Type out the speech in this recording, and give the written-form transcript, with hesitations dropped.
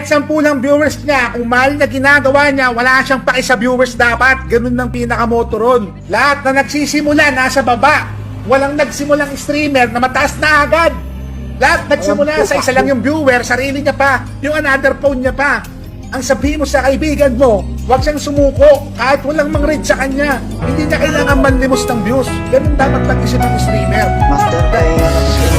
Kahit 10 lang viewers niya, kung mahal na ginagawa niya, wala siyang paki sa viewers dapat. Ganun ng pinakamoto ron. Lahat na nagsisimula, nasa baba. Walang nagsimulang streamer na mataas na agad. Lahat nagsimula sa isa lang yung viewer, sarili niya pa, yung another phone niya pa. Ang sabihin mo sa kaibigan mo, huwag siyang sumuko kahit walang mang-read sa kanya. Hindi niya kailangan manlimos ng views. Ganun dapat mag-isip ng streamer. Master, kaya